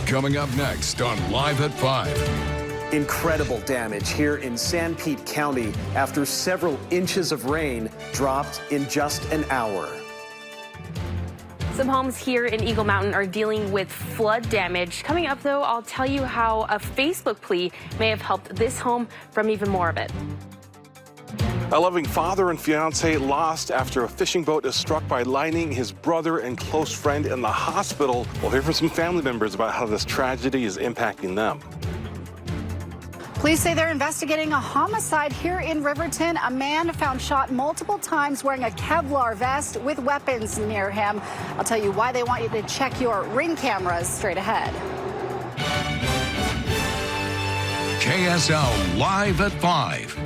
Coming up next on Live at 5. Incredible damage here in San Pete County after several inches of rain dropped in just an hour. Some homes here in Eagle Mountain are dealing with flood damage. Coming up, though, I'll tell you how a Facebook plea may have helped this home from even more of it. A loving father and fiance lost after a fishing boat is struck by lightning. His brother and close friend in the hospital. We'll hear from some family members about how this tragedy is impacting them. Police say they're investigating a homicide here in Riverton. A man found shot multiple times wearing a Kevlar vest with weapons near him. I'll tell you why they want you to check your Ring cameras straight ahead. KSL Live at 5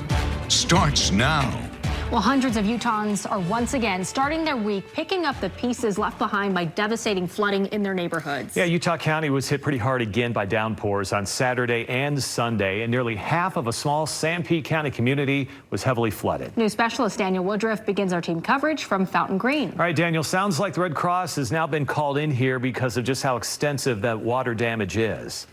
starts now. Well, hundreds of Utahns are once again starting their week picking up the pieces left behind by devastating flooding in their neighborhoods. Yeah, Utah County was hit pretty hard again by downpours on Saturday and Sunday, and nearly half of a small San Pete County community was heavily flooded. News specialist Daniel Woodruff begins our team coverage from Fountain Green. All right, Daniel, sounds like the Red Cross has now been called in here because of just how extensive that water damage is.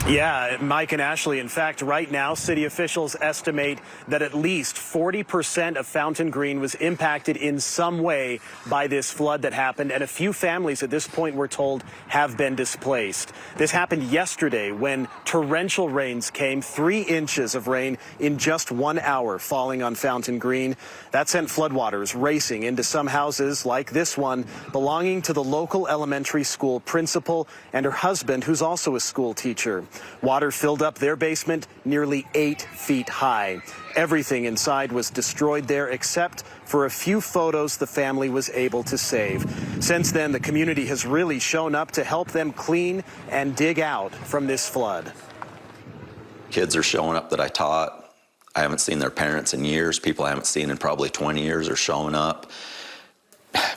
Yeah, Mike and Ashley, in fact, right now, city officials estimate that at least 40% of Fountain Green was impacted in some way by this flood that happened, and a few families at this point, we're told, have been displaced. This happened yesterday when torrential rains came, 3 inches of rain in just 1 hour falling on Fountain Green. That sent floodwaters racing into some houses like this one belonging to the local elementary school principal and her husband, who's also a school teacher. Water filled up their basement nearly 8 feet high. Everything inside was destroyed there except for a few photos the family was able to save. Since then, the community has really shown up to help them clean and dig out from this flood. Kids are showing up that I taught. I haven't seen their parents in years. People I haven't seen in probably 20 years are showing up.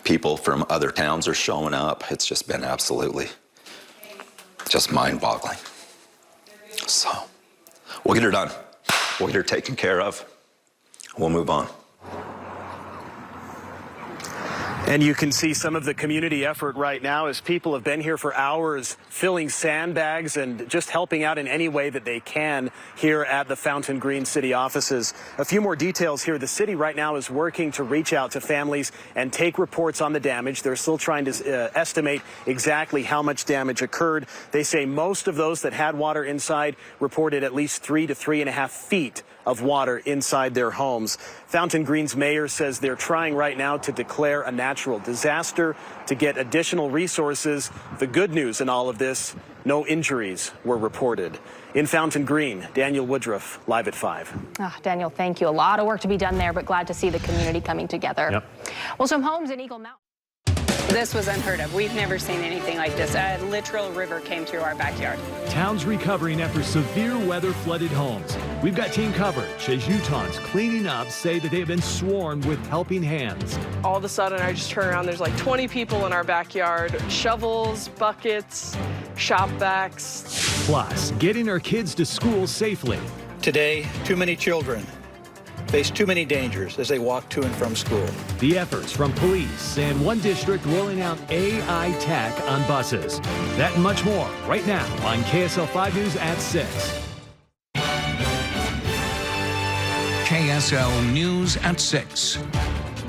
People from other towns are showing up. It's just been absolutely just mind-boggling. So we'll get her done. We'll get her taken care of. We'll move on. And you can see some of the community effort right now as people have been here for hours filling sandbags and just helping out in any way that they can here at the Fountain Green City offices. A few more details here. The city right now is working to reach out to families and take reports on the damage. They're still trying to estimate exactly how much damage occurred. They say most of those that had water inside reported at least 3 to 3.5 feet of water inside their homes. Fountain Green's mayor says they're trying right now to declare a natural disaster to get additional resources. The good news in all of this, no injuries were reported. In Fountain Green, Daniel Woodruff, Live at 5. Daniel, thank you. A lot of work to be done there, but glad to see the community coming together. Yep. Well, some homes in Eagle Mountain. This was unheard of. We've never seen anything like this. A literal river came through our backyard. Towns recovering after severe weather flooded homes. We've got team coverage as Utahns cleaning up say that they have been swarmed with helping hands. All of a sudden, I just turn around, there's like 20 people in our backyard, shovels, buckets, shop vacs. Plus, getting our kids to school safely. Today, too many children face too many dangers as they walk to and from school. The efforts from police and one district rolling out AI tech on buses. That and much more right now on KSL-5 News at 6. KSL News at 6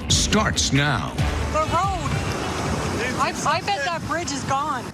starts now. The road! I bet that bridge is gone.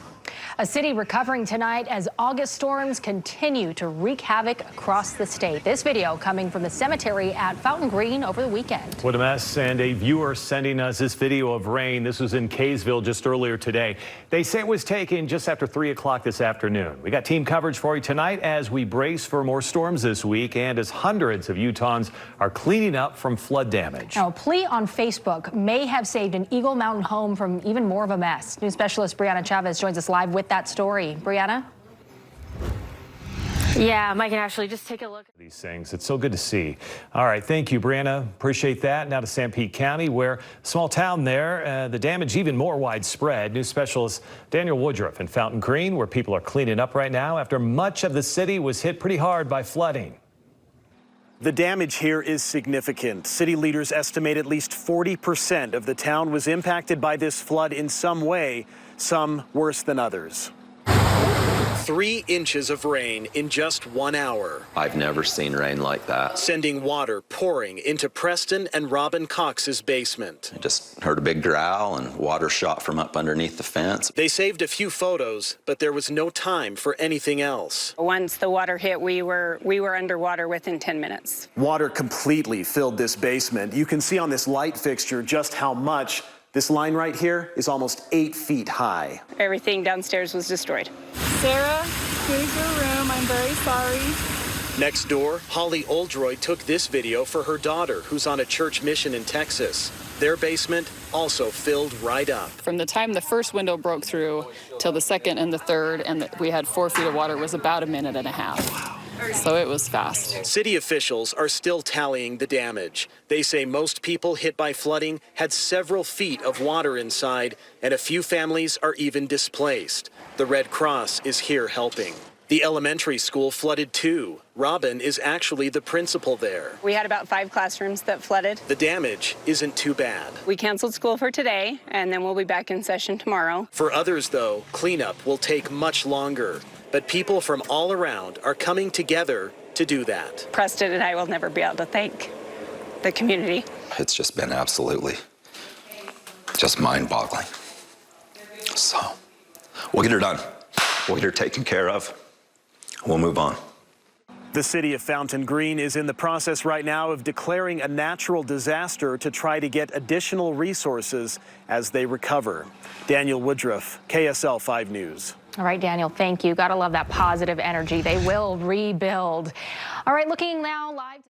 A city recovering tonight as August storms continue to wreak havoc across the state. This video coming from the cemetery at Fountain Green over the weekend. What a mess, and a viewer sending us this video of rain. This was in Kaysville just earlier today. They say it was taken just after 3 o'clock this afternoon. We got team coverage for you tonight as we brace for more storms this week and as hundreds of Utahns are cleaning up from flood damage. Now, a plea on Facebook may have saved an Eagle Mountain home from even more of a mess. News specialist Brianna Chavez joins us live with that story. Brianna? Yeah, Mike and Ashley, just take a look. These things. It's so good to see. All right. Thank you, Brianna. Appreciate that. Now to San Pete County, where small town there, the damage even more widespread. News specialist Daniel Woodruff in Fountain Green, where people are cleaning up right now after much of the city was hit pretty hard by flooding. The damage here is significant. City leaders estimate at least 40% of the town was impacted by this flood in some way, some worse than others. 3 inches of rain in just 1 hour. I've never seen rain like that. Sending water pouring into Preston and Robin Cox's basement. I just heard a big growl and water shot from up underneath the fence. They saved a few photos, but there was no time for anything else. Once the water hit, we were underwater within 10 minutes. Water completely filled this basement. You can see on this light fixture just how much. This line right here is almost 8 feet high. Everything downstairs was destroyed. Sarah, here's your room. I'm very sorry. Next door, Holly Oldroyd took this video for her daughter, who's on a church mission in Texas. Their basement also filled right up. From the time the first window broke through till the second and the third, and we had 4 feet of water, was about 1.5 minutes. Wow. So it was fast. City officials are still tallying the damage. They say most people hit by flooding had several feet of water inside, and a few families are even displaced. The Red Cross is here helping. The elementary school flooded too. Robin is actually the principal there. We had about 5 classrooms that flooded. The damage isn't too bad. We canceled school for today, and then we'll be back in session tomorrow. For others, though, cleanup will take much longer. But people from all around are coming together to do that. Preston and I will never be able to thank the community. It's just been absolutely just mind-boggling. So we'll get her done. We'll get her taken care of. We'll move on. The city of Fountain Green is in the process right now of declaring a natural disaster to try to get additional resources as they recover. Daniel Woodruff, KSL 5 News. All right, Daniel, thank you. Gotta love that positive energy. They will rebuild. All right, looking now live.